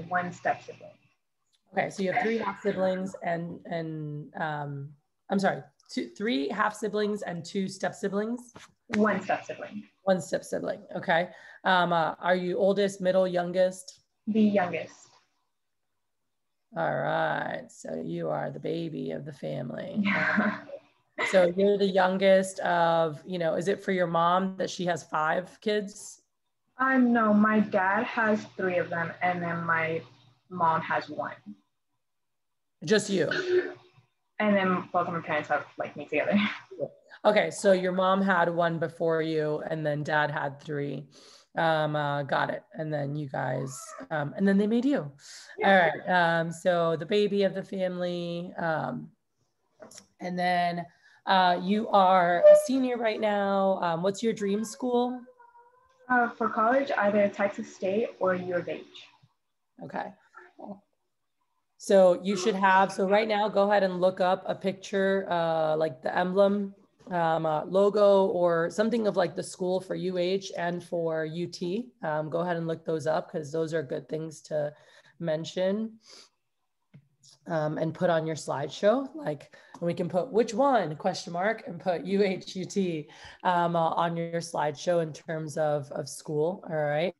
one step sibling. Okay, so you have 3 half siblings and I'm sorry, 3 half siblings and 2 step siblings? 1 step sibling. 1 step sibling, okay. Are you oldest, middle, youngest? The youngest. All right, so you are the baby of the family. Yeah. So you're the youngest of, you know, is it for your mom that she has 5 kids? No, my dad has 3 of them, and then my mom has 1. Just you? And then both of my parents have like me together. Okay, so your mom had 1 before you, and then dad had 3. Got it. And then you guys, and then they made you. Yeah. All right. So the baby of the family, and then you are a senior right now. What's your dream school? For college, either Texas State or U of H. Okay. So you should have, so right now, go ahead and look up a picture, like the emblem, logo or something of like the school for UH and for UT. Go ahead and look those up because those are good things to mention and put on your slideshow. Like we can put which one, question mark, and put UHUT on your slideshow in terms of school, all right?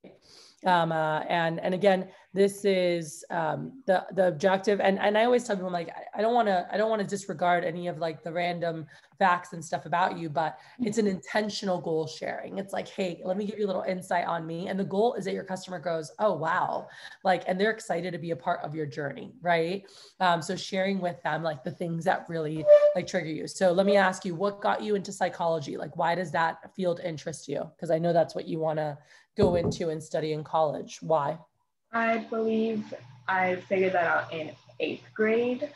And again, this is the objective. And I always tell people, I'm like, I don't want to disregard any of like the random facts and stuff about you, but it's an intentional goal sharing. It's like, hey, let me give you a little insight on me. And the goal is that your customer goes, oh, wow. Like, and they're excited to be a part of your journey, right? So sharing with them like the things that really like trigger you. So let me ask you, what got you into psychology? Like, why does that field interest you? Because I know that's what you want to go into and study in college. Why? I believe I figured that out in 8th grade,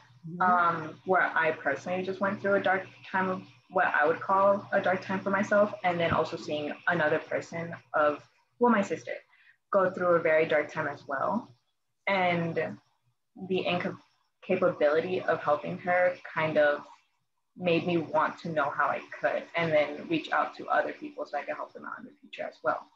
where I personally just went through a dark time of what I would call a dark time for myself. And then also seeing another person my sister, go through a very dark time as well. And the incapability of helping her kind of made me want to know how I could, and then reach out to other people so I could help them out in the future as well.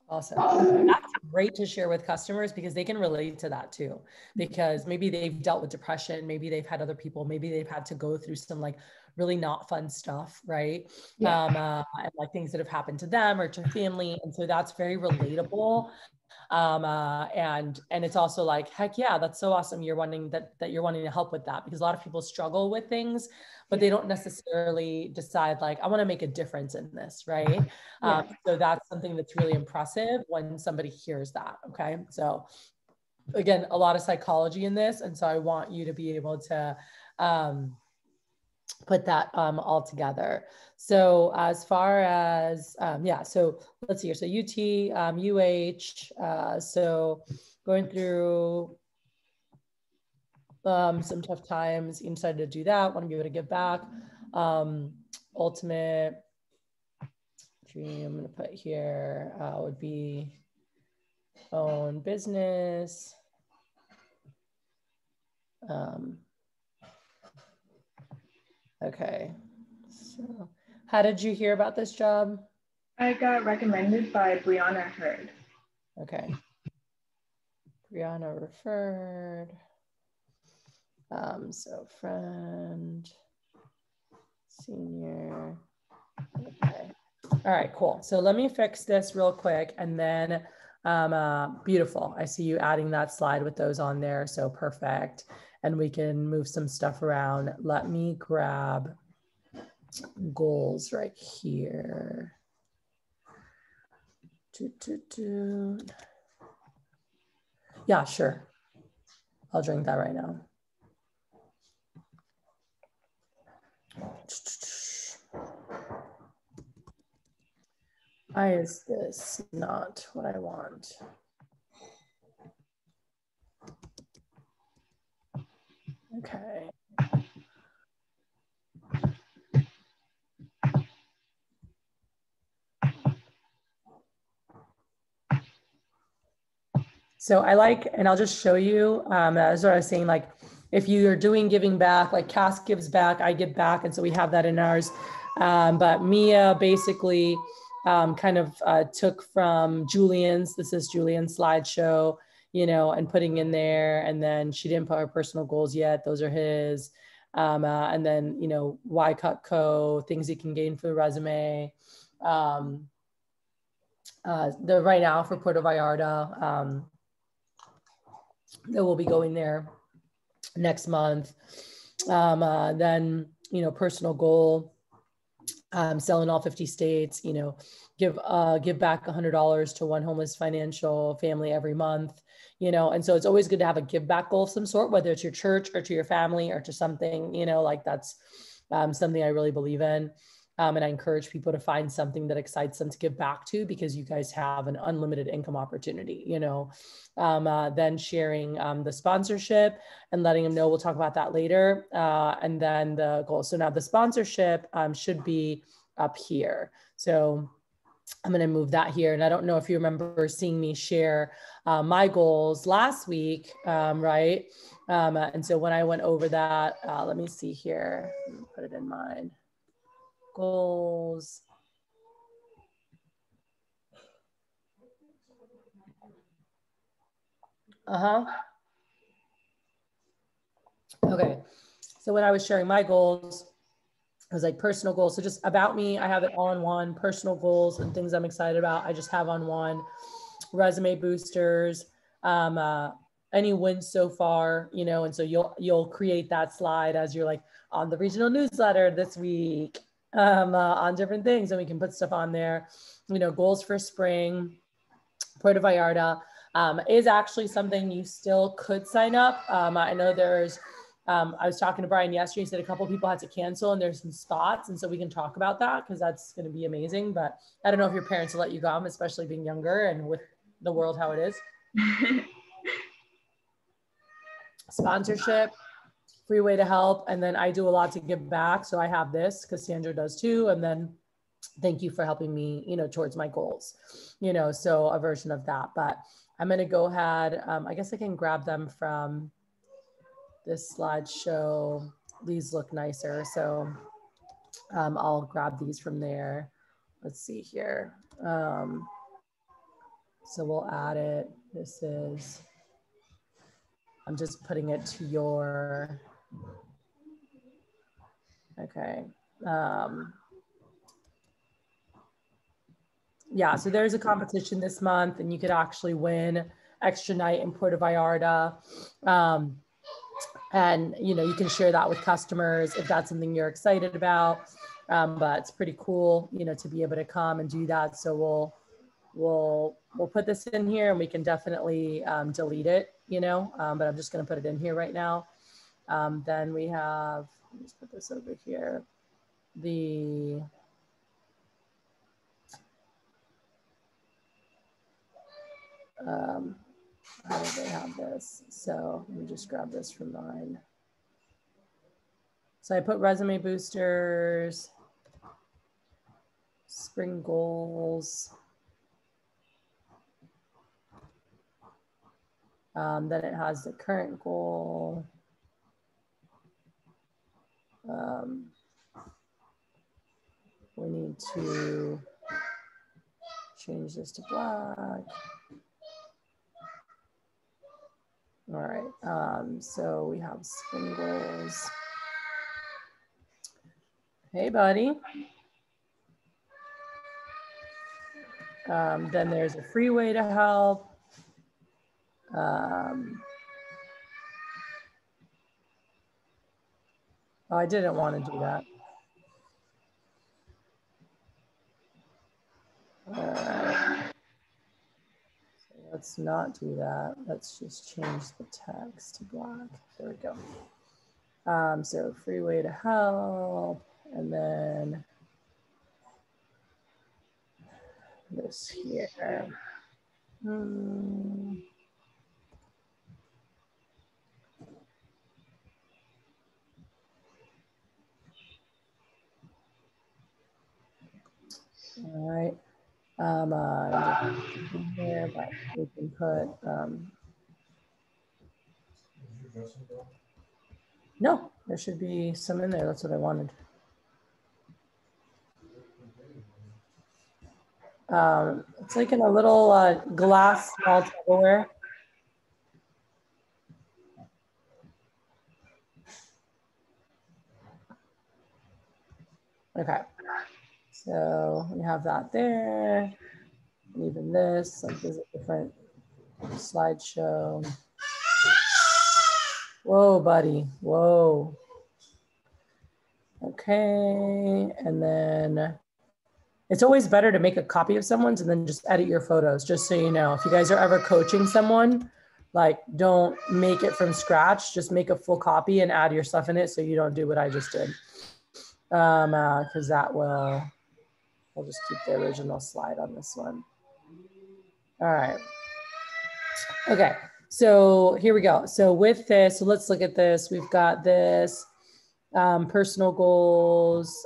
Awesome. That's great to share with customers because they can relate to that too. Because maybe they've dealt with depression, maybe they've had other people, maybe they've had to go through some like really not fun stuff, right? Yeah. And like things that have happened to them or to family. And so that's very relatable. And it's also like, heck yeah, that's so awesome. You're wanting that you're wanting to help with that, because a lot of people struggle with things, but they don't necessarily decide like, I want to make a difference in this, right? So that's something that's really impressive when somebody hears that. Okay. So again, a lot of psychology in this. And so I want you to be able to, put that all together. So as far as, so let's see here. So UT, so going through some tough times, you decided to do that, want to be able to give back. Ultimate dream, I'm going to put here, would be own business. Okay, so how did you hear about this job? I got recommended by Brianna Hurd. Okay, Brianna referred. So friend, senior, okay. All right, cool. So let me fix this real quick and then, beautiful. I see you adding that slide with those on there, so perfect. And we can move some stuff around. Let me grab goals right here. Yeah, sure. I'll drink that right now. Why is this not what I want? Okay. So I like, and I'll just show you, that's what I was saying, like if you are doing giving back, like Cass gives back, I give back. And so we have that in ours. But Mia basically kind of took from Julian's. This is Julian's slideshow, and putting in there. And then she didn't put her personal goals yet. Those are his. And then, why cut co, things he can gain for the resume. The right now for Puerto Vallarta, that will be going there next month. Then, personal goal, selling all 50 states, give back $100 to one homeless financial family every month, and so it's always good to have a give back goal of some sort, whether it's your church or to your family or to something, like that's something I really believe in. And I encourage people to find something that excites them to give back to, because you guys have an unlimited income opportunity, then sharing the sponsorship and letting them know, we'll talk about that later. And then the goal. So now the sponsorship should be up here. So I'm going to move that here. And I don't know if you remember seeing me share my goals last week, right? And so when I went over that, let me see here, let me put it in mine. Goals. Okay. So when I was sharing my goals, I was like personal goals. So just about me, I have it all in one. Personal goals and things I'm excited about, I just have on one. Resume boosters, any wins so far, and so you'll create that slide as you're like on the regional newsletter this week, on different things, and we can put stuff on there. Goals for spring. Puerto Vallarta is actually something you still could sign up. I know there's, I was talking to Brian yesterday, he said a couple of people had to cancel and there's some spots. And so we can talk about that because that's going to be amazing. But I don't know if your parents will let you come, especially being younger and with the world how it is. Sponsorship, free way to help. And then I do a lot to give back. So I have this because Sandra does too. And then thank you for helping me, towards my goals, so a version of that. But I'm going to go ahead. I guess I can grab them from this slideshow. These look nicer. So I'll grab these from there. Let's see here. So we'll add it. This is, I'm just putting it to your, okay. Yeah, so there's a competition this month and you could actually win extra night in Puerto Vallarta. And, you can share that with customers if that's something you're excited about. But it's pretty cool, to be able to come and do that. So we'll put this in here and we can definitely delete it, but I'm just going to put it in here right now. Then we have, let's put this over here. How do they have this? So let me just grab this from mine. So I put resume boosters, spring goals. Then it has the current goal. We need to change this to black. All right, so we have spring goals. Hey, buddy. Then there's a free way to help. Oh, I didn't want to do that. So let's not do that. Let's just change the text to black. There we go. So free way to help, and then this here. All right. Here, but we can put. No, there should be some in there. That's what I wanted. It's like in a little glass small Tupperware. Okay, so we have that there. And even this, like there's a different slideshow. Whoa, buddy, whoa. Okay, and then it's always better to make a copy of someone's and then just edit your photos, just so you know. If you guys are ever coaching someone, like don't make it from scratch, just make a full copy and add your stuff in it so you don't do what I just did. Because that will, I'll just keep the original slide on this one. All right. Okay, so here we go. So with this, so let's look at this. We've got this personal goals.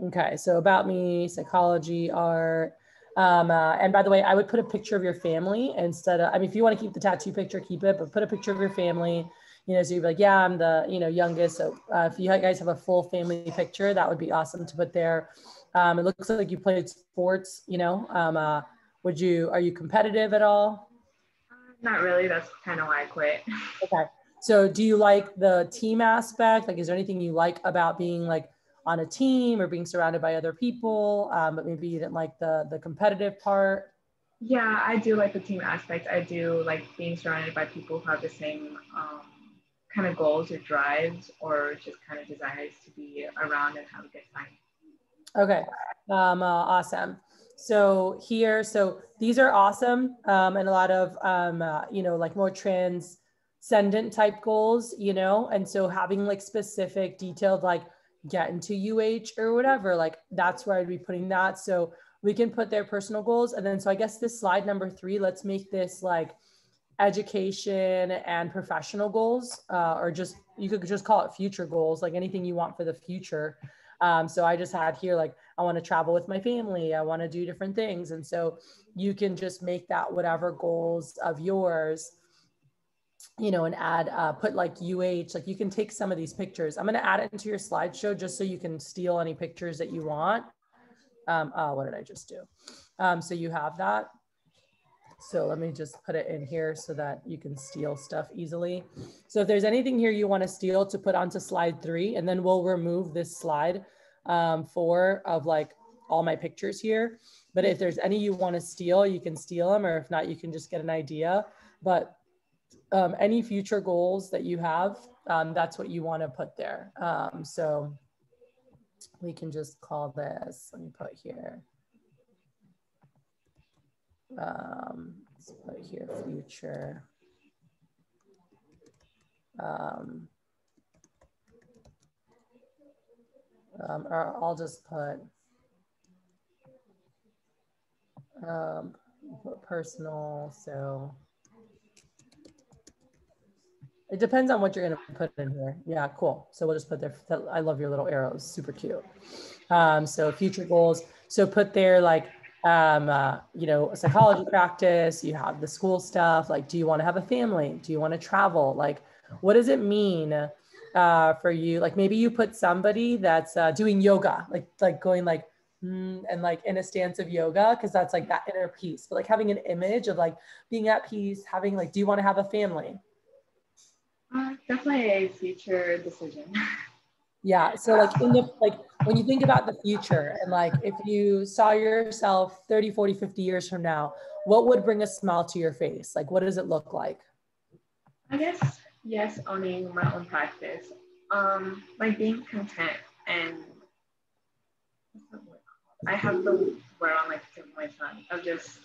Okay, so about me, psychology, art. And by the way, I would put a picture of your family instead of, I mean, if you want to keep the tattoo picture, keep it, but put a picture of your family, you know, so you'd be like, yeah, I'm the, you know, youngest. So if you guys have a full family picture, that would be awesome to put there. It looks like you played sports, you know, are you competitive at all? Not really, that's kind of why I quit. Okay, so do you like the team aspect? Like, is there anything you like about being like on a team or being surrounded by other people, but maybe you didn't like the competitive part? Yeah, I do like the team aspect. I do like being surrounded by people who have the same kind of goals or drives or just kind of desires to be around and have a good time. Okay, awesome. So here, so these are awesome, and a lot of, you know, like more transcendent type goals, you know, and so having like specific detailed, like get into UH or whatever, like that's where I'd be putting that. So we can put their personal goals. And then, so I guess this slide number 3, let's make this like education and professional goals, or just, you could just call it future goals, like anything you want for the future. So I just had here, like, I want to travel with my family. I want to do different things. And so you can just make that whatever goals of yours, you know, and add, put like UH, like you can take some of these pictures. I'm going to add it into your slideshow just so you can steal any pictures that you want. Oh, what did I just do? So you have that. So let me just put it in here so that you can steal stuff easily. So if there's anything here you want to steal, to put onto slide 3, and then we'll remove this slide 4 of like all my pictures here. But if there's any you want to steal, you can steal them, or if not, you can just get an idea. But any future goals that you have, that's what you want to put there. So we can just call this, let me put here. Let's put here future. Or I'll just put personal. So it depends on what you're going to put in here. Yeah, cool. So we'll just put there. I love your little arrows, super cute. So future goals. So put there like, you know, a psychology practice, you have the school stuff. Like, do you want to have a family? Do you want to travel? Like, what does it mean for you? Like maybe you put somebody that's doing yoga, like going like, and like in a stance of yoga, because that's like that inner peace. But like having an image of like being at peace, having like, do you want to have a family? Definitely a future decision. Yeah. So like in the, like when you think about the future and like if you saw yourself 30, 40, 50 years from now, what would bring a smile to your face? Like what does it look like? I guess, yes, owning my own practice. Like being content, and I have the word on like tip of my tongue of just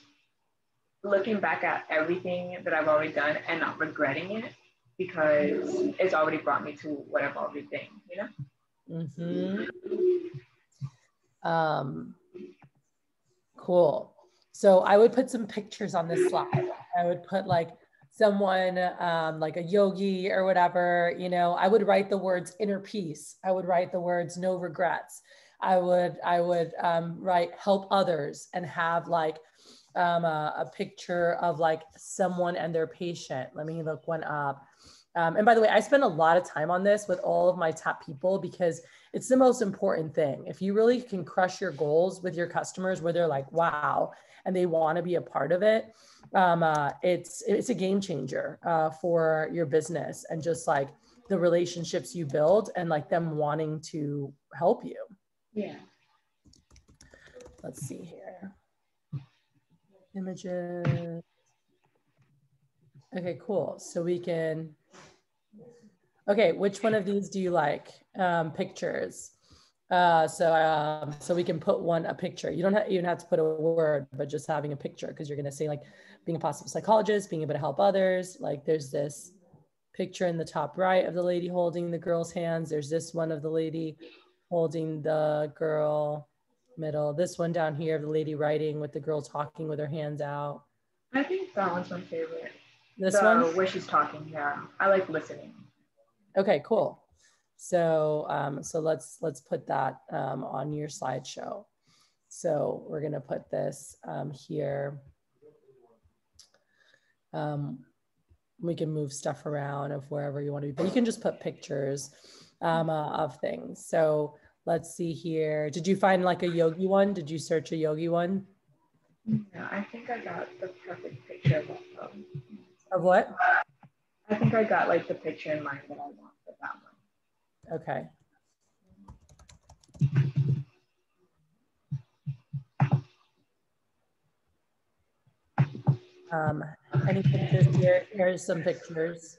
looking back at everything that I've already done and not regretting it, because it's already brought me to what I've already been, you know? Cool. So I would put some pictures on this slide. I would put like someone like a yogi or whatever, you know, I would write the words inner peace. I would write the words no regrets. I would write help others, and have like a picture of like someone and their patient. Let me look one up. And by the way, I spend a lot of time on this with all of my top people because it's the most important thing. If you really can crush your goals with your customers where they're like, wow, and they want to be a part of it, it's a game changer for your business and just like the relationships you build and like them wanting to help you. Yeah. Let's see here. Images. Okay, cool. So we can, okay, which one of these do you like? Pictures. So we can put a picture. You don't even have to put a word, but just having a picture, because you're going to say like being a positive psychologist, being able to help others. Like there's this picture in the top right of the lady holding the girl's hands. There's this one of the lady holding the girl middle. This one down here of the lady writing with the girl talking with her hands out. I think that one's my favorite. This one? Where she's talking, yeah. I like listening. Okay, cool. So so let's put that on your slideshow. So we're gonna put this here. We can move stuff around of wherever you want to be, but you can just put pictures of things. So let's see here. Did you find like a yogi one? Did you search a yogi one? Yeah, I think I got the perfect picture of what? I think I got like the picture in mind that I want for that one. Okay. Any pictures here? Here's some pictures.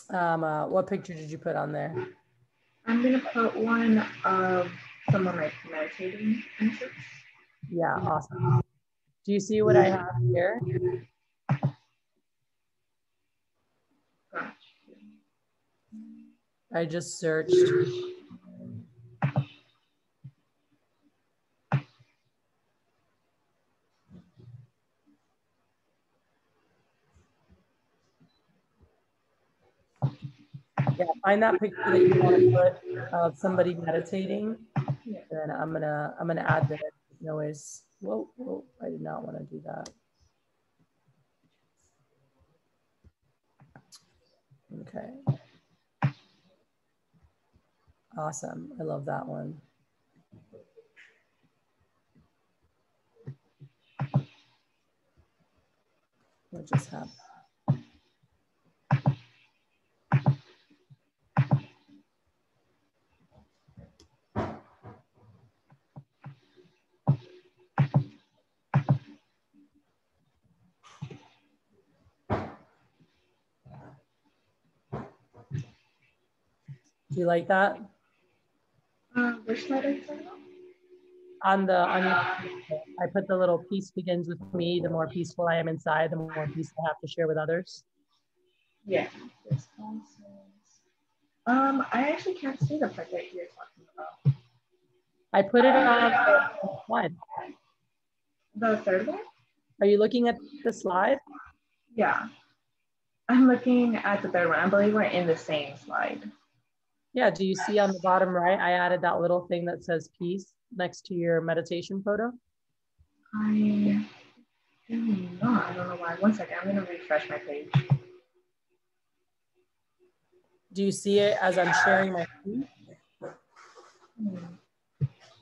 What picture did you put on there? I'm gonna put one of someone like meditating interest. Yeah, awesome. Do you see what I have here? I just searched. Yeah, find that picture that you want to put of somebody meditating. And I'm gonna add this noise. Whoa, I did not want to do that. Okay. Awesome. I love that one. What just happened? Do you like that? Which slide are you talking about? I put the little peace begins with me. The more peaceful I am inside, the more peace I have to share with others. Yeah. I actually can't see the part that you're talking about. I put it on the slide. The third one? Are you looking at the slide? Yeah. I'm looking at the third one. I believe we're in the same slide. Yeah, do you see on the bottom right, I added that little thing that says peace next to your meditation photo? I do not. I don't know why. One second, I'm going to refresh my page. Do you see it as I'm sharing my screen?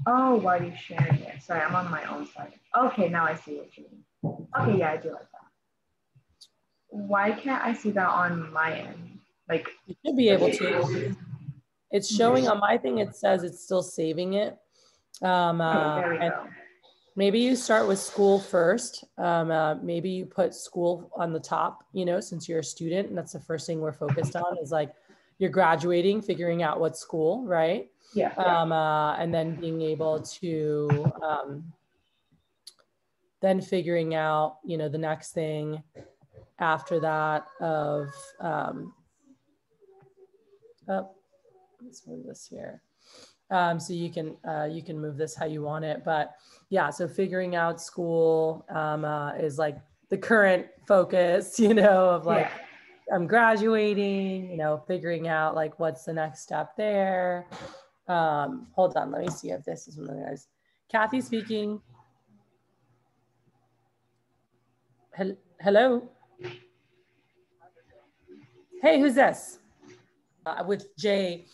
Oh, why are you sharing it? Sorry, I'm on my own side. Okay, now I see what you mean. Okay, yeah, I do like that. Why can't I see that on my end? Like, you should be able to. It's showing on my thing. It says it's still saving it. Okay, there we go. Maybe you start with school first. Maybe you put school on the top, you know, since you're a student, and that's the first thing we're focused on is like you're graduating, figuring out what school, right? Yeah. And then being able to, then figuring out, you know, the next thing after that of, let's move this here. So you can move this how you want it, but yeah, so figuring out school is like the current focus, you know, of like I'm graduating, figuring out like what's the next step there. Hold on, let me see if this is one of the guys. Kathy speaking. Hello. Hey, who's this? With Jay,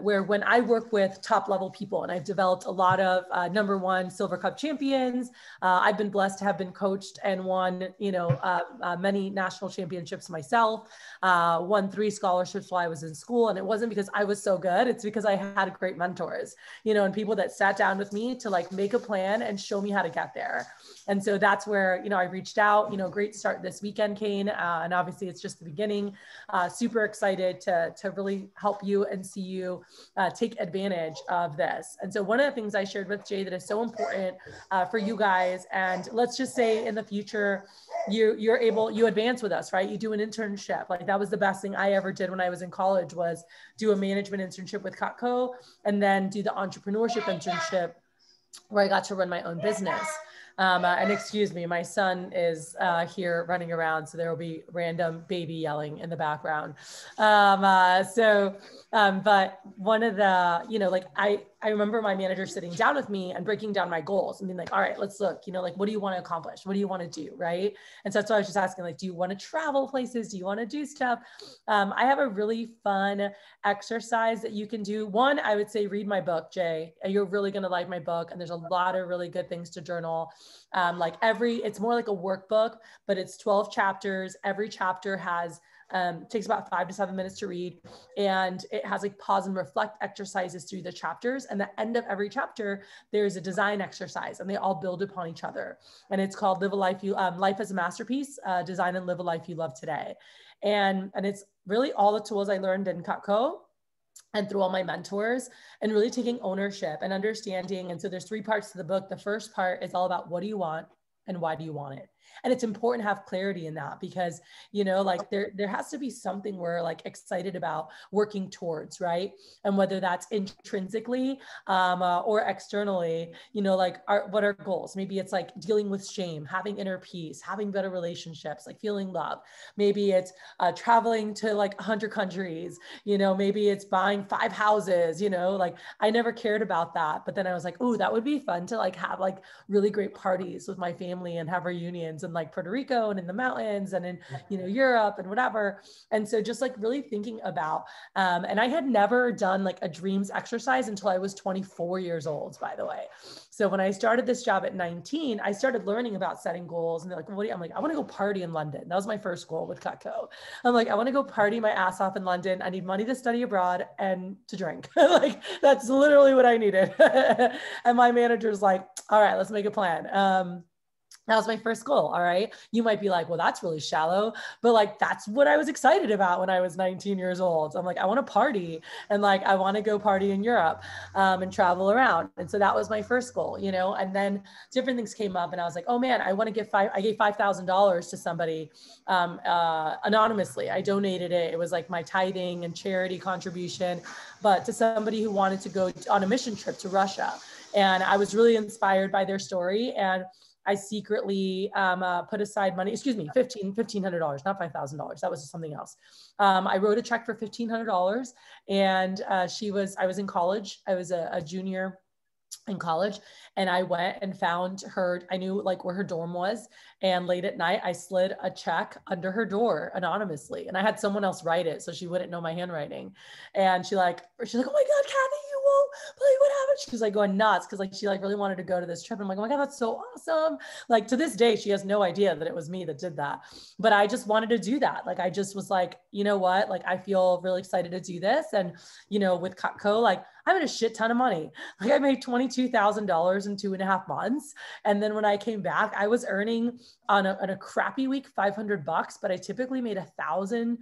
where when I work with top level people, and I've developed a lot of #1 Silver Cup champions. I've been blessed to have been coached and won, many national championships myself. Won 3 scholarships while I was in school, and it wasn't because I was so good. It's because I had great mentors, and people that sat down with me to like make a plan and show me how to get there. And so that's where, I reached out, great start this weekend, Kane. And obviously it's just the beginning. Super excited to really help you and see you take advantage of this. And so one of the things I shared with Jay that is so important for you guys, and let's just say in the future, you advance with us, right? You do an internship. Like that was the best thing I ever did when I was in college, was do a management internship with Cutco and then do the entrepreneurship internship where I got to run my own business. And excuse me, my son is here running around, so there will be random baby yelling in the background. But one of the, I remember my manager sitting down with me and breaking down my goals and being like, all right, let's look, what do you want to accomplish? What do you want to do? Right. And so that's why I was just asking, like, do you want to travel places? Do you want to do stuff? I have a really fun exercise that you can do. One, I would say read my book, Jay. You're really going to like my book. And there's a lot of really good things to journal. It's more like a workbook, but it's 12 chapters. Every chapter has takes about 5 to 7 minutes to read. And it has like pause and reflect exercises through the chapters. And the end of every chapter, there's a design exercise and they all build upon each other. And it's called Live a Life Life as a Masterpiece, Design and Live a Life You Love Today. And it's really all the tools I learned in Cutco and through all my mentors, and really taking ownership and understanding. And so there's 3 parts to the book. The first part is all about what do you want and why do you want it? And it's important to have clarity in that because, there has to be something we're like excited about working towards, right? And whether that's intrinsically or externally, what are goals? Maybe it's like dealing with shame, having inner peace, having better relationships, like feeling love. Maybe it's traveling to like 100 countries, maybe it's buying 5 houses, I never cared about that. But then I was like, oh, that would be fun to like have like really great parties with my family and have reunions in like Puerto Rico and in the mountains and in, Europe and whatever. And so just like really thinking about, and I had never done like a dreams exercise until I was 24 years old, by the way. So when I started this job at 19, I started learning about setting goals and they're like, what do you, I'm like, I want to go party in London. That was my first goal with Cutco. I'm like, I want to go party my ass off in London. I need money to study abroad and to drink. Like, that's literally what I needed. And my manager's like, all right, let's make a plan. That was my first goal. All right. You might be like, well, that's really shallow, but like, that's what I was excited about when I was 19 years old. I'm like, I want to party and like, I want to go party in Europe and travel around. And so that was my first goal, and then different things came up and I was like, oh man, I gave $5,000 to somebody anonymously. I donated it. It was like my tithing and charity contribution, but to somebody who wanted to go on a mission trip to Russia. And I was really inspired by their story. And I secretly put aside money, $1,500, not $5,000. That was something else. I wrote a check for $1,500 and I was in college. I was a junior in college and I went and found her. I knew like where her dorm was. And late at night, I slid a check under her door anonymously. And I had someone else write it so she wouldn't know my handwriting. And she's like, oh my God, Kathy, you won't believe what happened. She's like going nuts because like she like really wanted to go to this trip. And I'm like, oh my God, that's so awesome. Like to this day, she has no idea that it was me that did that. But I just wanted to do that. Like I just was like, you know what? Like I feel really excited to do this. And with Cutco, like I made a shit ton of money. Like I made $22,000 in 2.5 months. And then when I came back, I was earning on a crappy week, $500, but I typically made $1,000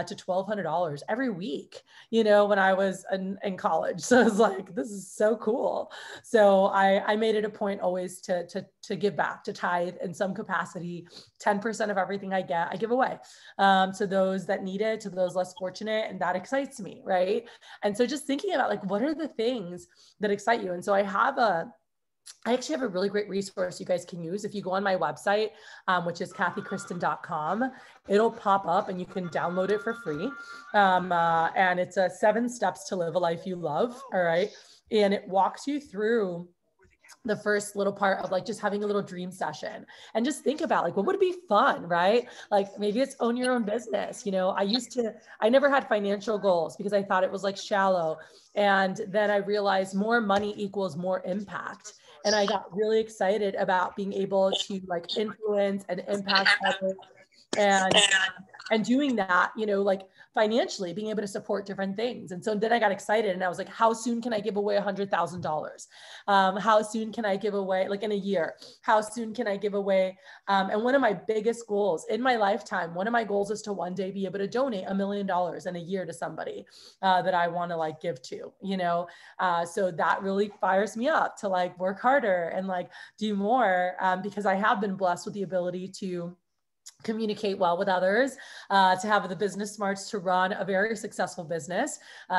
to $1,200 every week, when I was in college. So I was like, this is so cool. So I made it a point always to give back, to tithe in some capacity. 10% of everything I get, I give away to those that need it, to those less fortunate. And that excites me. Right. And so just thinking about like, what are the things that excite you? And so I have a I actually have a really great resource you guys can use. If you go on my website, which is kathykristen.com, it'll pop up and you can download it for free. And it's 7 steps to live a life you love. All right. And it walks you through the first little part of like just having a little dream session and just think about like, what would be fun, right? Like maybe it's own your own business. You know, I never had financial goals because I thought it was like shallow. And then I realized more money equals more impact. And I got really excited about being able to like influence and impact others and doing that, you know, like financially being able to support different things. And so then I got excited and I was like, how soon can I give away $100,000? How soon can I give away, like in a year, how soon can I give away? And one of my biggest goals in my lifetime, one of my goals is to one day be able to donate $1 million in a year to somebody that I want to like give to, you know? So that really fires me up to like work harder and like do more because I have been blessed with the ability to communicate well with others, to have the business smarts to run a very successful business,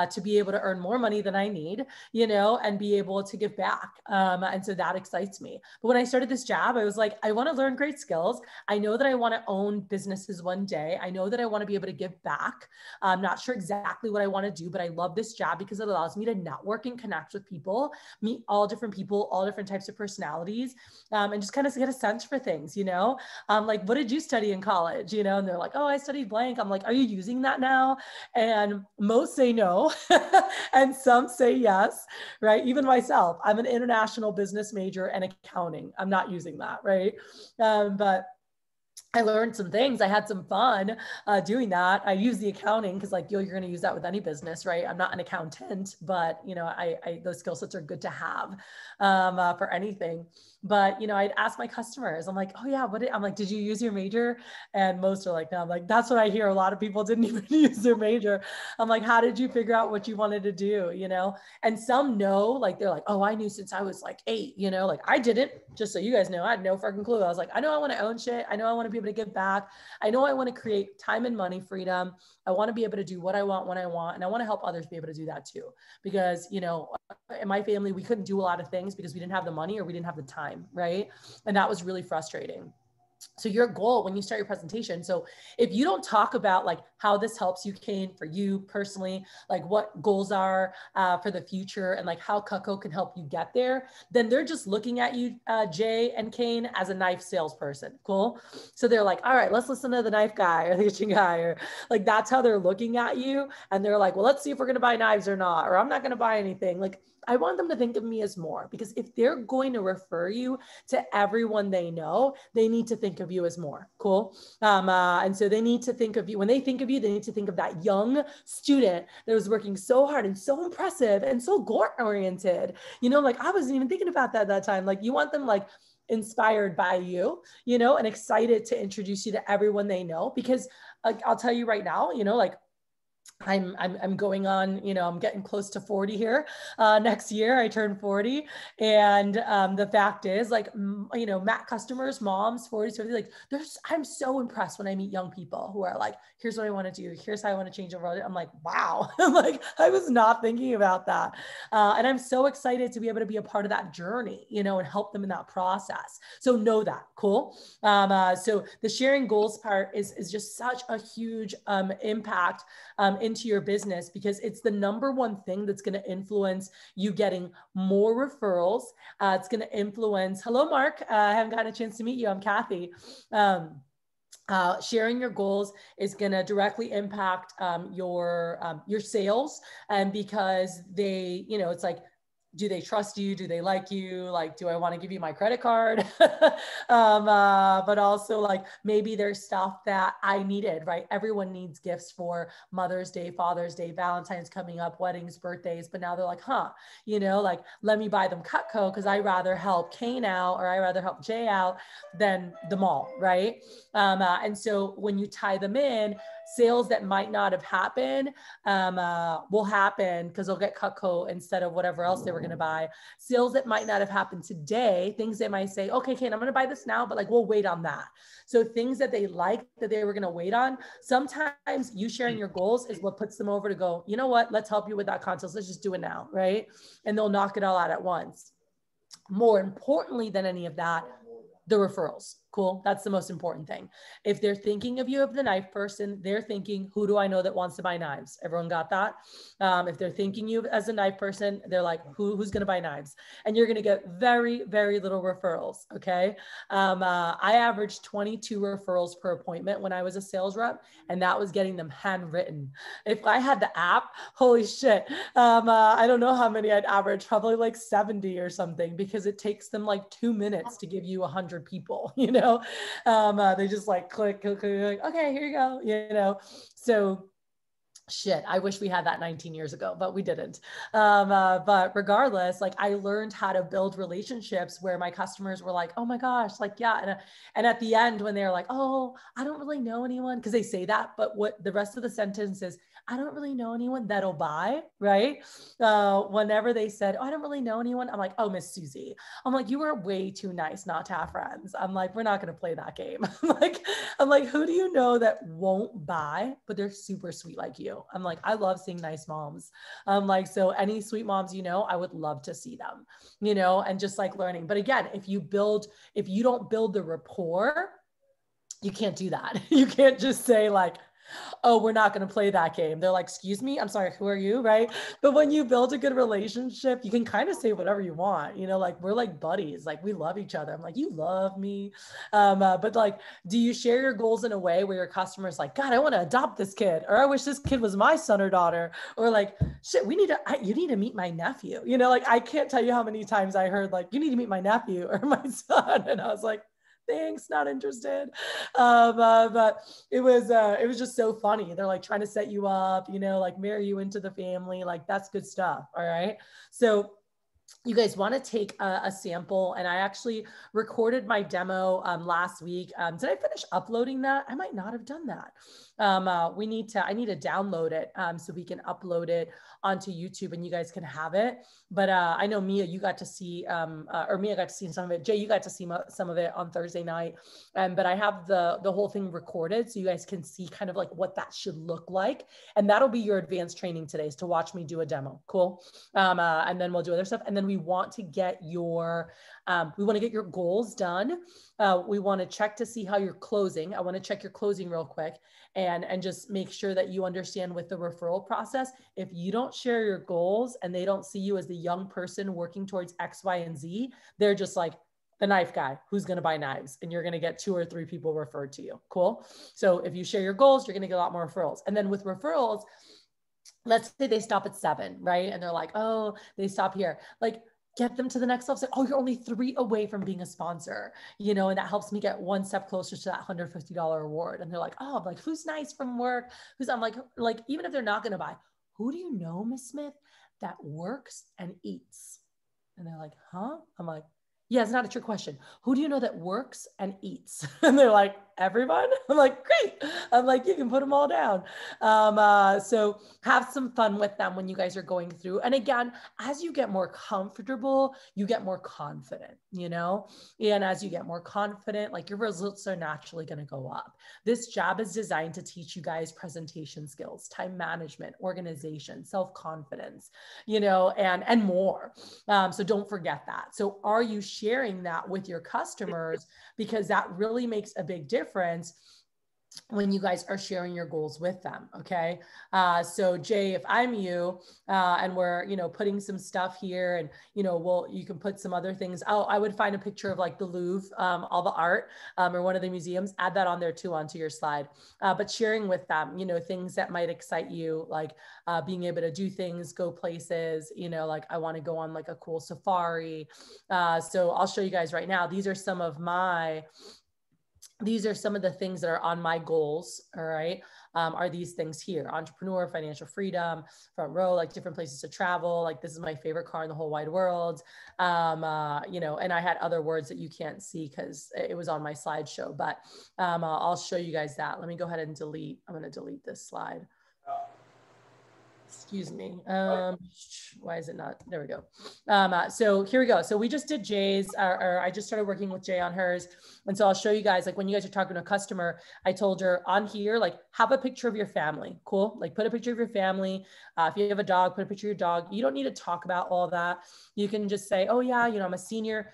to be able to earn more money than I need, you know, and be able to give back. And so that excites me. But when I started this job, I was like, I want to learn great skills. I know that I want to own businesses one day. I know that I want to be able to give back. I'm not sure exactly what I want to do, but I love this job because it allows me to network and connect with people, meet all different people, all different types of personalities, and just kind of get a sense for things, you know, like, what did you study in college, you know? And they're like, oh, I studied blank. I'm like, are you using that now? And most say no. And some say yes, right? Even myself, I'm an international business major and accounting. I'm not using that, right? But I learned some things. I had some fun doing that. I use the accounting because like, you're going to use that with any business, right? I'm not an accountant, but you know, those skill sets are good to have for anything. But, you know, I'd ask my customers, I'm like, oh yeah, I'm like, did you use your major? And most are like, no. I'm like, that's what I hear. A lot of people didn't even use their major. I'm like, how did you figure out what you wanted to do? You know? And some know, like, they're like, oh, I knew since I was like 8, you know, like I didn't, just so you guys know, I had no fucking clue. I was like, I know I want to own shit. I know I want to be able to give back. I know I want to create time and money freedom. I want to be able to do what I want when I want. And I want to help others be able to do that too. Because, you know, in my family, we couldn't do a lot of things because we didn't have the money or we didn't have the time, right? And that was really frustrating. So your goal when you start your presentation, so if you don't talk about like how this helps you, Kane, for you personally, like what goals are for the future and like how Cutco can help you get there, then they're just looking at you, Jay and Kane, as a knife salesperson. Cool. So they're like, all right, let's listen to the knife guy or the kitchen guy, or like that's how they're looking at you. And they're like, well, let's see if we're going to buy knives or not, or I'm not going to buy anything. Like I want them to think of me as more, because if they're going to refer you to everyone they know, they need to think of you as more. Cool. And so they need to think of you, when they think of you, they need to think of that young student that was working so hard and so impressive and so goal oriented. You know, like I wasn't even thinking about that at that time. Like you want them like inspired by you, you know, and excited to introduce you to everyone they know. Because I'll tell you right now, you know, like I'm going on, you know, I'm getting close to 40 here. Next year I turn 40. And the fact is like, you know, customers, moms, 40s, 50, like I'm so impressed when I meet young people who are like, here's what I want to do. Here's how I want to change the world. I'm like, wow. I'm like, I was not thinking about that. And I'm so excited to be able to be a part of that journey, you know, and help them in that process. So know that. Cool. So the sharing goals part is just such a huge impact into your business, because it's the number one thing that's going to influence you getting more referrals. It's going to influence, hello, Mark. I haven't gotten a chance to meet you. I'm Kathy. Sharing your goals is going to directly impact your sales. And because they, you know, it's like, do they trust you? Do they like you? Like, do I want to give you my credit card? But also like maybe there's stuff that I needed, right? Everyone needs gifts for Mother's Day, Father's Day, Valentine's coming up, weddings, birthdays. But now they're like, you know, like, let me buy them Cutco because I rather help Kane out or I rather help Jay out than the mall, right? And so when you tie them in, sales that might not have happened will happen because they'll get Cutco instead of whatever else they were going to buy. Sales that might not have happened today, things they might say, okay, Kane, I'm going to buy this now, but like, we'll wait on that. So things that they like that they were going to wait on, sometimes you sharing your goals is what puts them over to go, you know what, let's help you with that contest. Let's just do it now. Right. And they'll knock it all out at once. More importantly than any of that, the referrals. Cool. That's the most important thing. If they're thinking of you as the knife person, they're thinking, who do I know that wants to buy knives? Everyone got that? If they're thinking you as a knife person, they're like, who's going to buy knives? And you're going to get very, very little referrals. Okay. I averaged 22 referrals per appointment when I was a sales rep, and that was getting them handwritten. If I had the app, holy shit. I don't know how many I'd average, probably like 70 or something, because it takes them like 2 minutes to give you 100 people, you know? They just like click, click, click, okay, here you go, you know? So shit, I wish we had that 19 years ago, but we didn't. But regardless, like I learned how to build relationships where my customers were like, oh my gosh, like, yeah. And at the end, when they're like, oh, I don't really know anyone, because they say that, but what the rest of the sentence is, I don't really know anyone that'll buy, right? Whenever they said, oh, I don't really know anyone, I'm like, oh, Miss Susie. I'm like, you are way too nice not to have friends. I'm like, we're not going to play that game. I'm like, who do you know that won't buy, but they're super sweet like you? I'm like, I love seeing nice moms. I'm like, so any sweet moms, you know, I would love to see them, you know, and just like learning. But again, if you don't build the rapport, you can't do that. You can't just say like, oh, we're not going to play that game. They're like, excuse me, I'm sorry, who are you? Right. But when you build a good relationship, you can kind of say whatever you want, you know, like we're like buddies, like we love each other. I'm like, you love me. But like, do you share your goals in a way where your customer's like, God, I want to adopt this kid, or I wish this kid was my son or daughter, or like, shit, you need to meet my nephew. You know, like I can't tell you how many times I heard like, you need to meet my nephew or my son. And I was like, thanks, not interested. But it was just so funny. They're like trying to set you up, you know, like marry you into the family. Like that's good stuff. All right. So you guys want to take a sample, and I actually recorded my demo last week. Did I finish uploading that? I might not have done that. I need to download it so we can upload it onto YouTube and you guys can have it. But I know Mia, you got to see, or Mia got to see some of it. Jay, you got to see some of it on Thursday night. But I have the whole thing recorded so you guys can see kind of like what that should look like. And that'll be your advanced training today, is to watch me do a demo. Cool. And then we'll do other stuff. And then we want to get your goals done. We want to check to see how you're closing. I want to check your closing real quick and just make sure that you understand with the referral process. If you don't share your goals and they don't see you as the young person working towards X, Y, and Z, they're just like, the knife guy who's going to buy knives, and you're going to get 2 or 3 people referred to you. Cool. So if you share your goals, you're going to get a lot more referrals. And then with referrals, let's say they stop at 7, right? And they're like, oh, they stop here. Like, get them to the next level. Say, oh, you're only 3 away from being a sponsor, you know, and that helps me get 1 step closer to that $150 reward. And they're like, oh, I'm like, who's nice from work? I'm like, even if they're not going to buy, who do you know, Miss Smith, that works and eats? And they're like, huh? I'm like, yeah, it's not a trick question. Who do you know that works and eats? And they're like, everyone. I'm like, great. I'm like, you can put them all down. So have some fun with them when you guys are going through. And again, as you get more comfortable, you get more confident, you know? And as you get more confident, like your results are naturally going to go up. This job is designed to teach you guys presentation skills, time management, organization, self-confidence, you know, and more. So don't forget that. So are you sharing that with your customers? Because that really makes a big difference when you guys are sharing your goals with them. Okay. So Jay, if I'm you, and we're, you know, putting some stuff here and, you know, you can put some other things. I would find a picture of like the Louvre, all the art, or one of the museums, add that on there too, onto your slide. But sharing with them, you know, things that might excite you, like being able to do things, go places, you know, like I want to go on like a cool safari. So I'll show you guys right now. These are some of the things that are on my goals. All right. Are these things here: entrepreneur, financial freedom, front row, like different places to travel. Like this is my favorite car in the whole wide world. You know, and I had other words that you can't see because it was on my slideshow, but I'll show you guys that. Let me go ahead and delete. I'm going to delete this slide. Excuse me. Why is it not? There we go. So here we go. So we just did Jay's, or I just started working with Jay on hers. And so I'll show you guys, like when you guys are talking to a customer, I told her on here, like have a picture of your family. Cool. Like put a picture of your family. If you have a dog, put a picture of your dog. You don't need to talk about all that. You can just say, oh yeah, you know, I'm a senior.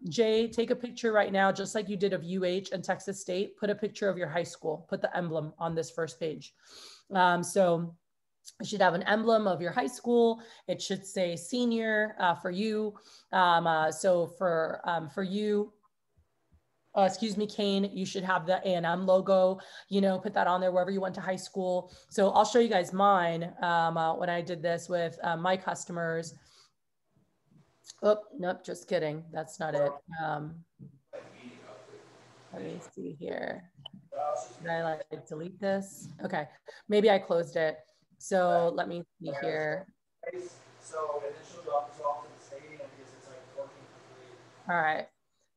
Jay, take a picture right now, just like you did of UH and Texas State. Put a picture of your high school. Put the emblem on this first page. So you should have an emblem of your high school. It should say senior for you. So for you, excuse me, Kane, you should have the A&M logo, you know, put that on there wherever you went to high school. So I'll show you guys mine when I did this with my customers. Oh, nope, just kidding. That's not it. Let me see here. Did I like delete this? Okay, maybe I closed it. So let me see here. So initial drop is off to the stadium because it's like working for free. All right.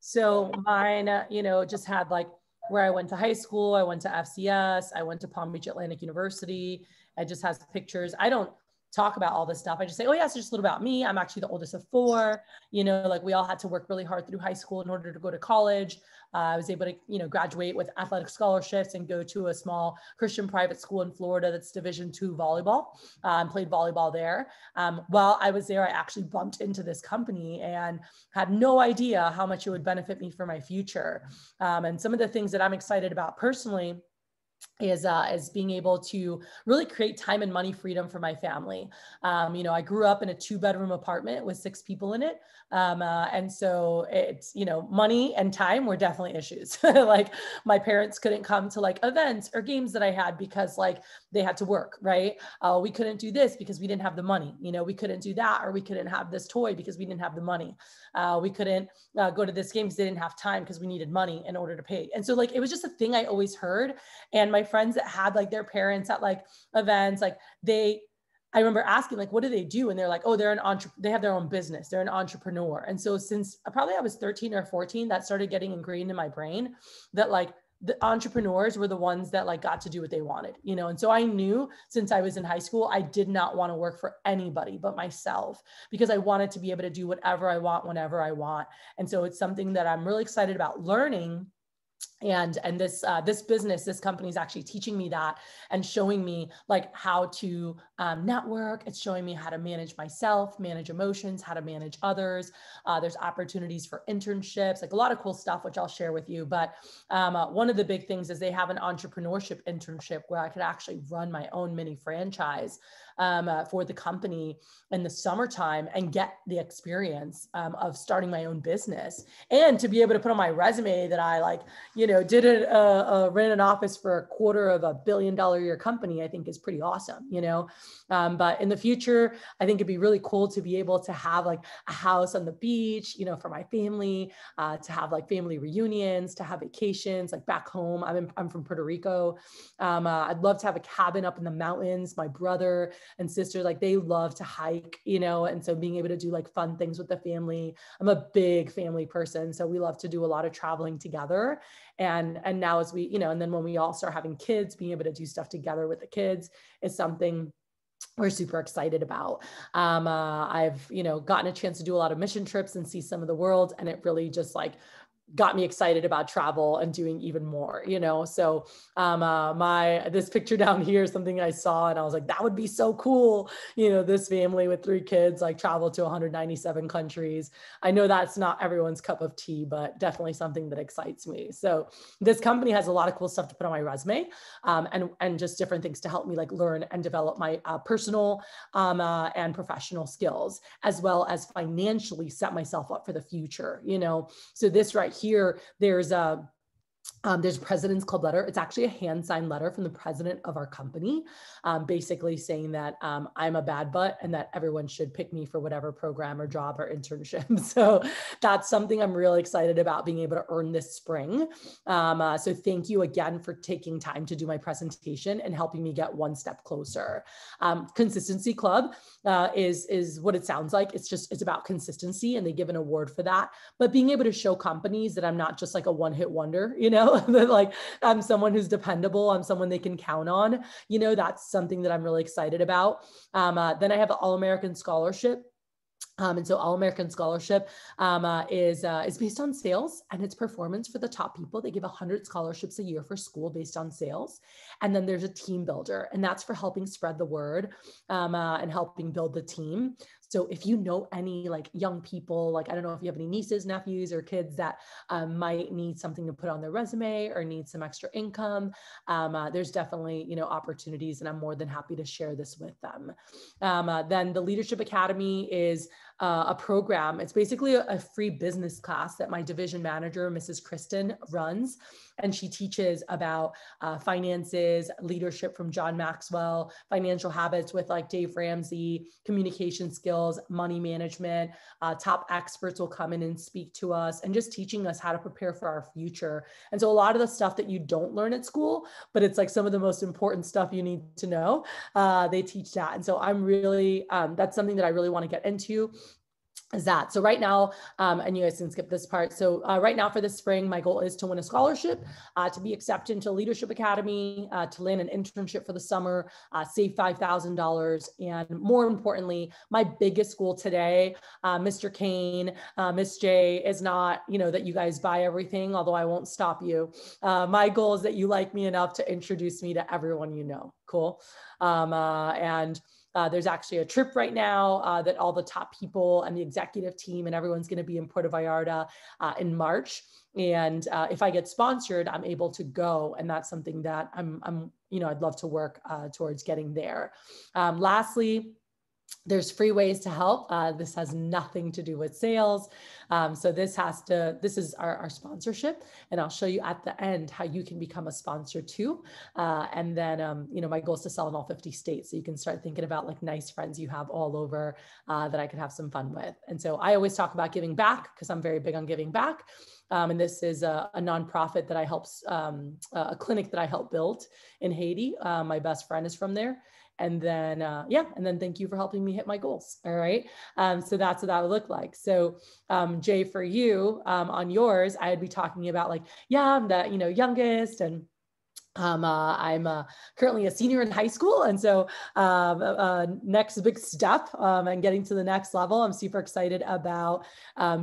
So mine, you know, just had like where I went to high school. I went to FCS. I went to Palm Beach Atlantic University. It just has pictures. I don't talk about all this stuff. I just say, oh yeah, it's just a little about me. I'm actually the oldest of 4. You know, like we all had to work really hard through high school in order to go to college. I was able to, you know, graduate with athletic scholarships and go to a small Christian private school in Florida that's Division II volleyball. Played volleyball there. While I was there, I actually bumped into this company and had no idea how much it would benefit me for my future. And some of the things that I'm excited about personally is being able to really create time and money freedom for my family. You know, I grew up in a 2-bedroom apartment with 6 people in it. And so it's, you know, money and time were definitely issues. Like my parents couldn't come to like events or games that I had because like they had to work, right? We couldn't do this because we didn't have the money. You know, we couldn't do that, or we couldn't have this toy because we didn't have the money. We couldn't go to this game because they didn't have time because we needed money in order to pay. And so like, it was just a thing I always heard. And my friends that had like their parents at like events, like I remember asking like, what do they do? And they're like, oh, they have their own business. They're an entrepreneur. And so since probably I was 13 or 14, that started getting ingrained in my brain that like the entrepreneurs were the ones that like got to do what they wanted, you know? And so I knew since I was in high school, I did not want to work for anybody but myself because I wanted to be able to do whatever I want, whenever I want. And so it's something that I'm really excited about learning. And this business, this company is actually teaching me that and showing me like how to network. It's showing me how to manage myself, manage emotions, how to manage others. There's opportunities for internships, like a lot of cool stuff, which I'll share with you. But one of the big things is they have an entrepreneurship internship where I could actually run my own mini franchise for the company in the summertime and get the experience of starting my own business and to be able to put on my resume that I like, you know, ran an office for $250 million a year company, I think is pretty awesome, you know? But in the future, I think it'd be really cool to be able to have like a house on the beach, you know, for my family, to have like family reunions, to have vacations, like back home. I'm from Puerto Rico. I'd love to have a cabin up in the mountains. My brother and sister, like they love to hike, you know? And so being able to do like fun things with the family. I'm a big family person. So we love to do a lot of traveling together. And now as we, you know, and then when we all start having kids, being able to do stuff together with the kids is something we're super excited about. I've, you know, gotten a chance to do a lot of mission trips and see some of the world. And it really just like got me excited about travel and doing even more, you know? So this picture down here is something I saw and I was like, that would be so cool. You know, this family with 3 kids, like travel to 197 countries. I know that's not everyone's cup of tea, but definitely something that excites me. So this company has a lot of cool stuff to put on my resume and just different things to help me like learn and develop my personal and professional skills, as well as financially set myself up for the future, you know? So this right here, there's a President's Club letter. It's actually a hand signed letter from the president of our company, basically saying that I'm a bad butt and that everyone should pick me for whatever program or job or internship. So that's something I'm really excited about being able to earn this spring. So thank you again for taking time to do my presentation and helping me get one step closer. Consistency Club is what it sounds like. It's about consistency, and they give an award for that. But being able to show companies that I'm not just like a one-hit wonder, you know, know, that like I'm someone who's dependable, I'm someone they can count on, you know, that's something that I'm really excited about. Then I have the All-American Scholarship. And so All-American Scholarship is based on sales and it's performance for the top people. They give 100 scholarships a year for school based on sales. And then there's a team builder, and that's for helping spread the word and helping build the team. So if you know any like young people, like I don't know if you have any nieces, nephews, or kids that might need something to put on their resume or need some extra income, there's definitely, you know, opportunities, and I'm more than happy to share this with them. Then the Leadership Academy is a program. It's basically a free business class that my division manager, Mrs. Kristen, runs. And she teaches about finances, leadership from John Maxwell, financial habits with like Dave Ramsey, communication skills, money management. Top experts will come in and speak to us, and just teaching us how to prepare for our future. And so a lot of the stuff that you don't learn at school, but it's like some of the most important stuff you need to know, they teach that. And so I'm really, that's something that I really want to get into. Is that. So right now, and you guys can skip this part. So right now for the spring, my goal is to win a scholarship, to be accepted into Leadership Academy, to land an internship for the summer, save $5,000. And more importantly, my biggest goal today, Mr. Kane, Miss J, is not, you know, that you guys buy everything, although I won't stop you. My goal is that you like me enough to introduce me to everyone you know. Cool. There's actually a trip right now that all the top people and the executive team and everyone's going to be in Puerto Vallarta in March. And if I get sponsored, I'm able to go. And that's something that I'm you know, I'd love to work towards getting there. Lastly, there's free ways to help. This has nothing to do with sales. So this is our sponsorship, and I'll show you at the end how you can become a sponsor too. And then, you know, my goal is to sell in all 50 states. So you can start thinking about like nice friends you have all over that I could have some fun with. And so I always talk about giving back because I'm very big on giving back. And this is a nonprofit that I helped, a clinic that I helped build in Haiti. My best friend is from there. And then, and then thank you for helping me hit my goals. All right. So that's what that would look like. So, Jay, for you, on yours, I'd be talking about like, I'm the, you know, youngest, and I'm currently a senior in high school. And so next big step and getting to the next level, I'm super excited about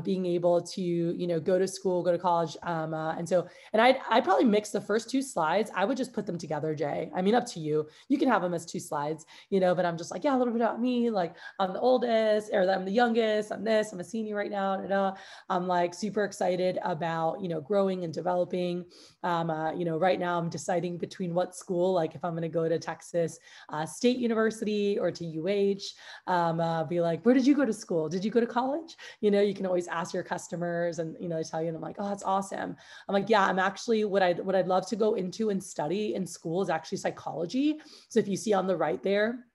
being able to, you know, go to school, go to college. And I'd probably mix the first two slides. I would just put them together, Jay. I mean, up to you. You can have them as two slides, you know, but I'm just like, a little bit about me. Like I'm the oldest, or I'm the youngest. I'm this, I'm a senior right now. I'm like super excited about, you know, growing and developing. You know, right now I'm deciding between what school, like if I'm going to go to Texas State University or to UH, be like, where did you go to school? Did you go to college? You know, you can always ask your customers, and, you know, they tell you, and I'm like, oh, that's awesome. I'm like, I'm actually, what I'd love to go into and study in school is actually psychology. So if you see on the right there,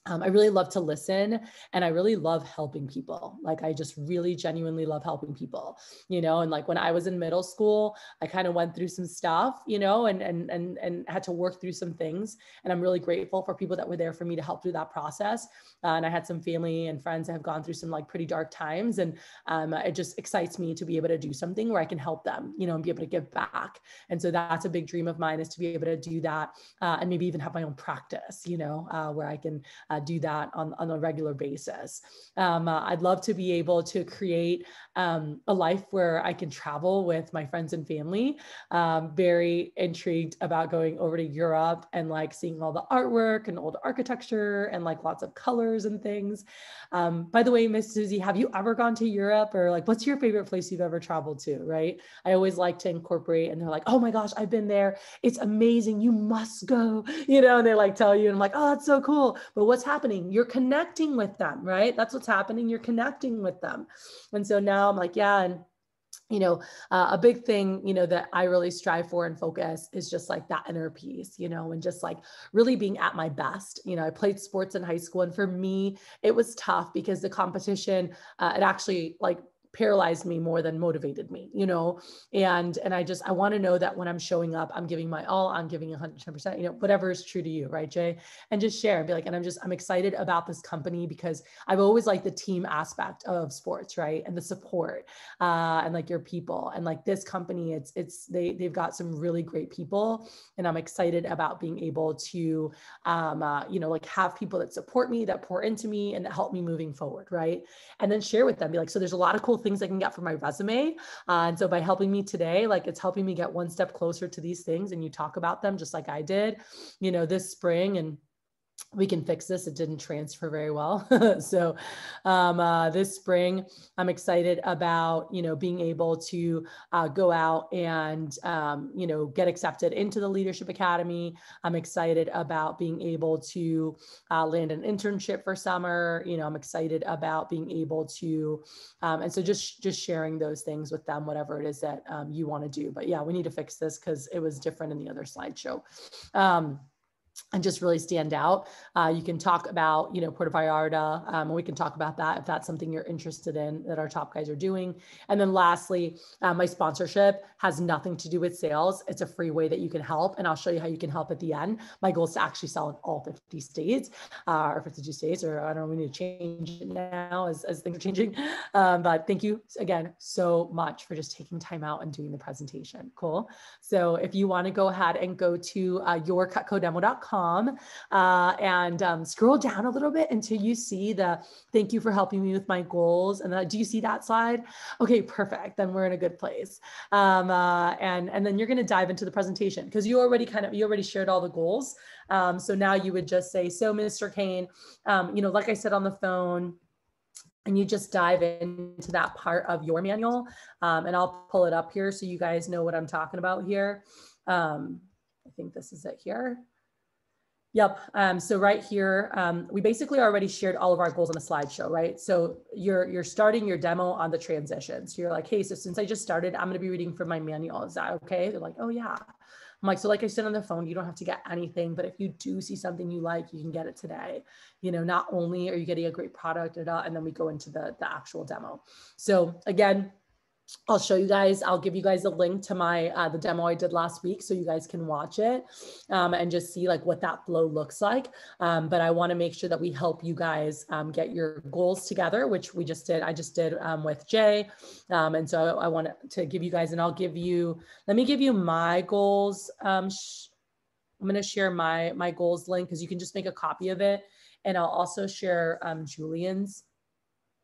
I really love to listen, and I really love helping people. Like I just really genuinely love helping people, you know, and like when I was in middle school, I kind of went through some stuff, you know, and had to work through some things. And I'm really grateful for people that were there for me to help through that process. And I had some family and friends that have gone through some like pretty dark times. And it just excites me to be able to do something where I can help them, you know, and be able to give back. And so that's a big dream of mine, is to be able to do that, and maybe even have my own practice, you know, where I can do that on a regular basis. I'd love to be able to create a life where I can travel with my friends and family. Very intrigued about going over to Europe and like seeing all the artwork and old architecture and like lots of colors and things. By the way, Miss Susie, have you ever gone to Europe, or like what's your favorite place you've ever traveled to, right? I always like to incorporate, and they're like, oh my gosh, I've been there. It's amazing. You must go, you know, and they like tell you, and I'm like, oh, that's so cool. But what's happening? You're connecting with them, right? That's what's happening. You're connecting with them. And so now I'm like, and you know, a big thing, you know, that I really strive for and focus is just like that inner peace, you know, and just like really being at my best. You know, I played sports in high school, and for me, it was tough because the competition, it actually like paralyzed me more than motivated me, you know? And I want to know that when I'm showing up, I'm giving my all, I'm giving 110%, you know, whatever is true to you, right, Jay? And just share and be like, and I'm excited about this company because I've always liked the team aspect of sports, right? And the support, and like your people, and like this company, they've got some really great people, and I'm excited about being able to, you know, like have people that support me, that pour into me, and that help me moving forward, right? And then share with them, be like, so there's a lot of cool things I can get from my resume. And so by helping me today, like it's helping me get one step closer to these things. And you talk about them just like I did, you know, this spring, and we can fix this. It didn't transfer very well. So this spring, I'm excited about, you know, being able to go out and, you know, get accepted into the Leadership Academy. I'm excited about being able to land an internship for summer. You know, I'm excited about being able to, and so just sharing those things with them, whatever it is that you want to do. But yeah, we need to fix this because it was different in the other slideshow. And just really stand out. You can talk about, you know, Puerto Vallarta, and we can talk about that if that's something you're interested in that our top guys are doing. And then lastly, my sponsorship has nothing to do with sales. It's a free way that you can help, and I'll show you how you can help at the end. My goal is to actually sell in all 50 states, or 52 states, or I don't know, we need to change it now as things are changing. But thank you again so much for just taking time out and doing the presentation. Cool. So if you want to go ahead and go to yourcutcodemo.com, and scroll down a little bit until you see the thank you for helping me with my goals. And do you see that slide? Okay, perfect. Then we're in a good place. And then you're going to dive into the presentation because you already shared all the goals. So now you would just say, so Mr. Kane, you know, like I said on the phone, and you just dive into that part of your manual. And I'll pull it up here so you guys know what I'm talking about here. I think this is it here. Yep. So right here, we basically already shared all of our goals on the slideshow, right? So you're starting your demo on the transition. So you're like, hey, so since I just started, I'm going to be reading from my manual. Is that okay? They're like, oh yeah. I'm like, so like I said on the phone, you don't have to get anything, but if you do see something you like, you can get it today. You know, not only are you getting a great product, and then we go into the actual demo. So again, I'll show you guys, I'll give you guys a link to my, the demo I did last week so you guys can watch it and just see like what that flow looks like. But I want to make sure that we help you guys get your goals together, which we just did. I just did with Jay. And so I want to give you guys, and let me give you my goals. I'm going to share my goals link because you can just make a copy of it. And I'll also share Julian's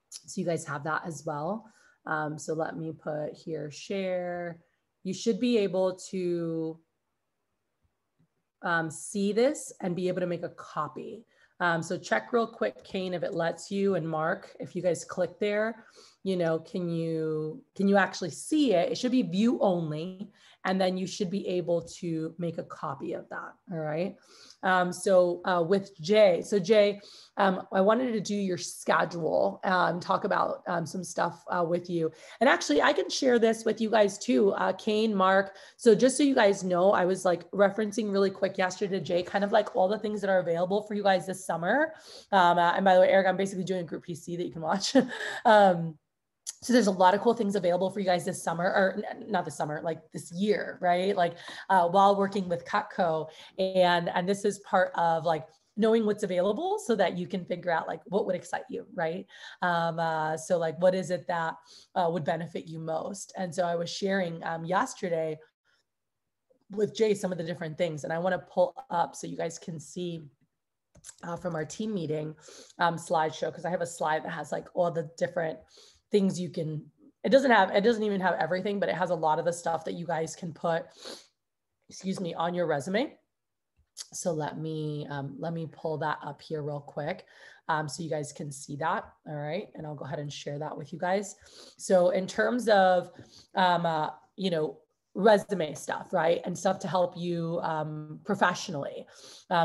so you guys have that as well. So let me put here, share. You should be able to see this and be able to make a copy. So check real quick, Kane, if it lets you, and Mark, if you guys click there, you know, can you actually see it? It should be view only, and then you should be able to make a copy of that. All right. With Jay, so Jay, I wanted to do your schedule, talk about some stuff with you. And actually, I can share this with you guys too, Kane, Mark. So just so you guys know, I was like referencing really quick yesterday to Jay, kind of like all the things that are available for you guys this summer. And by the way, Eric, I'm basically doing a group PC that you can watch. So there's a lot of cool things available for you guys this summer, or not this summer, like this year, right? Like while working with Cutco, and this is part of like knowing what's available so that you can figure out like what would excite you, right? So like what is it that would benefit you most? And so I was sharing yesterday with Jay some of the different things, and I want to pull up so you guys can see from our team meeting slideshow, because I have a slide that has like all the different things you can, it doesn't even have everything, but it has a lot of the stuff that you guys can put, excuse me, on your resume. So let me pull that up here real quick so you guys can see that. All right. And I'll go ahead and share that with you guys. So in terms of, you know, resume stuff, right? And stuff to help you professionally.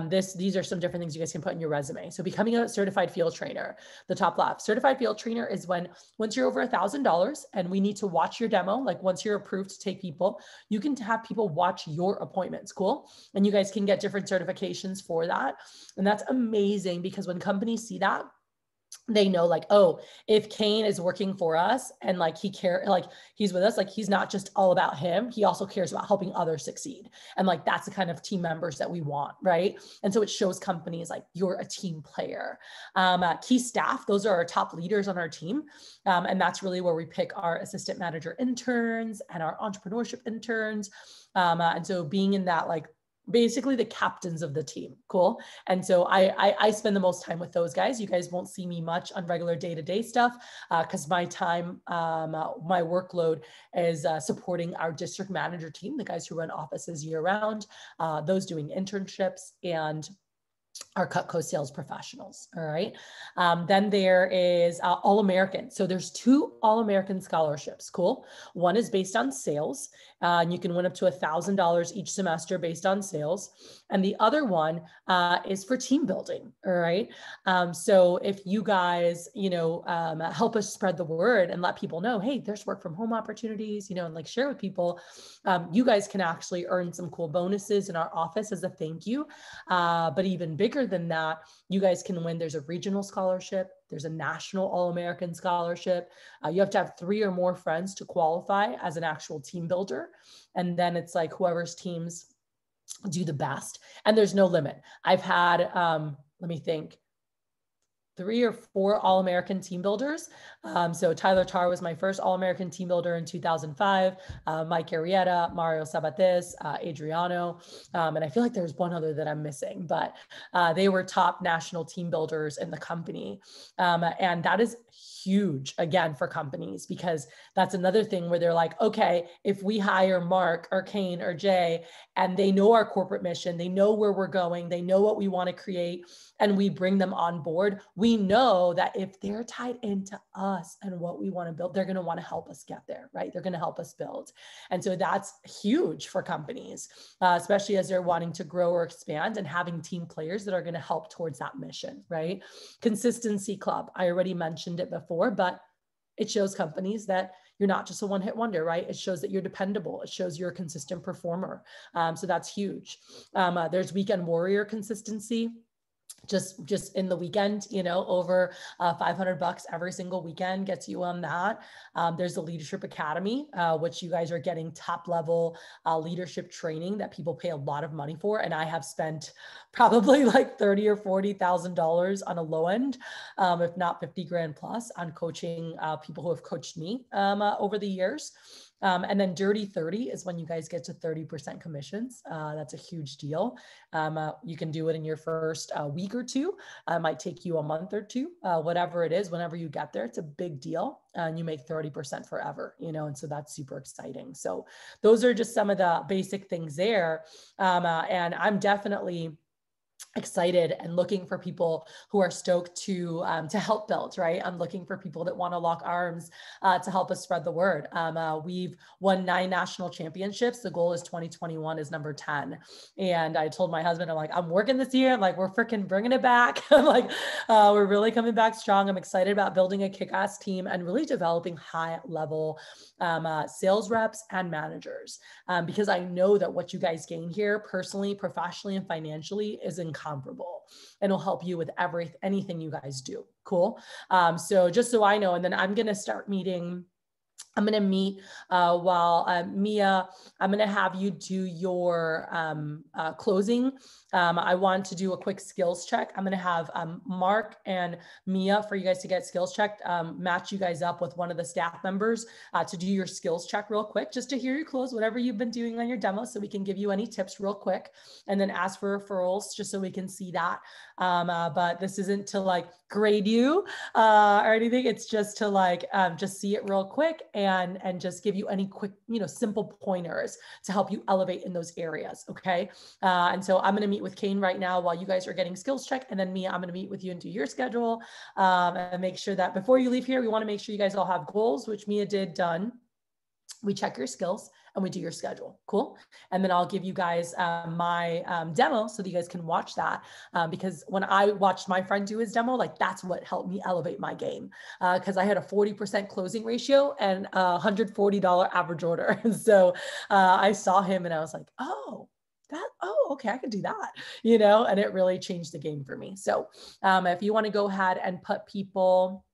These are some different things you guys can put in your resume. So becoming a certified field trainer, the top left. Certified field trainer is once you're over $1,000 and we need to watch your demo, like once you're approved to take people, you can have people watch your appointments. Cool. And you guys can get different certifications for that. And that's amazing because when companies see that, they know like, oh, if Kane is working for us and like he's with us, like he's not just all about him, he also cares about helping others succeed. And like that's the kind of team members that we want, right? And so it shows companies like you're a team player. Key staff, those are our top leaders on our team. And that's really where we pick our assistant manager interns and our entrepreneurship interns. And so being in that, like, basically the captains of the team. Cool. And so I spend the most time with those guys. You guys won't see me much on regular day-to-day stuff because my time, my workload is supporting our district manager team, the guys who run offices year round, those doing internships, and our Cutco sales professionals. All right. Then there is All-American. So there's 2 All-American scholarships. Cool. One is based on sales, and you can win up to $1,000 each semester based on sales. And the other one is for team building. All right. So if you guys, help us spread the word and let people know, hey, there's work from home opportunities, and like share with people, you guys can actually earn some cool bonuses in our office as a thank you. But even bigger than that, you guys can win. There's a regional scholarship. There's a national All-American scholarship. You have to have 3 or more friends to qualify as an actual team builder. And then it's like whoever's teams do the best. And there's no limit. I've had, let me think, 3 or 4 All-American team builders. So Tyler Tarr was my first All-American team builder in 2005, Mike Arrieta, Mario Sabates, Adriano, and I feel like there's one other that I'm missing, but they were top national team builders in the company. And that is huge, again, for companies, because that's another thing where they're like, okay, if we hire Mark or Kane or Jay, and they know our corporate mission, they know where we're going, they know what we want to create, and we bring them on board, we know that if they're tied into us and what we want to build, they're going to want to help us get there, right? They're going to help us build. And so that's huge for companies, especially as they're wanting to grow or expand and having team players that are going to help towards that mission, right? Consistency Club. I already mentioned it before, but it shows companies that you're not just a one-hit wonder, right? It shows that you're dependable. It shows you're a consistent performer. So that's huge. There's Weekend Warrior consistency. Just in the weekend, over $500 every single weekend gets you on that. There's the Leadership Academy, which you guys are getting top level leadership training that people pay a lot of money for. And I have spent probably like $30,000 or $40,000 on a low end, if not 50 grand plus, on coaching people who have coached me over the years. And then Dirty 30 is when you guys get to 30% commissions. That's a huge deal. You can do it in your first week or 2. It might take you a month or 2, whatever it is, whenever you get there, it's a big deal. And you make 30% forever, and so that's super exciting. So those are just some of the basic things there. And I'm definitely excited and looking for people who are stoked to help build, right? I'm looking for people that want to lock arms to help us spread the word. We've won 9 national championships. The goal is 2021 is number 10. And I told my husband, I'm like, I'm working this year. I'm like, we're freaking bringing it back. I'm like, we're really coming back strong. I'm excited about building a kick-ass team and really developing high level sales reps and managers, because I know that what you guys gain here personally, professionally, and financially is incomparable, and it'll help you with anything you guys do. Cool. So just so I know, and then I'm going to meet while Mia, I'm going to have you do your closing. I want to do a quick skills check. I'm going to have Mark and Mia, for you guys to get skills checked, match you guys up with one of the staff members to do your skills check real quick, just to hear you close whatever you've been doing on your demo, so we can give you any tips real quick, and then ask for referrals just so we can see that. But this isn't to like grade you or anything. It's just to just see it real quick and just give you any quick, simple pointers to help you elevate in those areas. Okay. And so I'm going to meet with Kane right now while you guys are getting skills check. And then Mia, I'm going to meet with you and do your schedule and make sure that before you leave here, we want to make sure you guys all have goals, which Mia did done. We check your skills and we do your schedule. Cool. And then I'll give you guys my demo so that you guys can watch that. Because when I watched my friend do his demo, that's what helped me elevate my game. Because I had a 40% closing ratio and a $140 average order. And so I saw him and I was like, oh, that, oh, okay, I could do that, you know, and it really changed the game for me. So if you want to go ahead and put people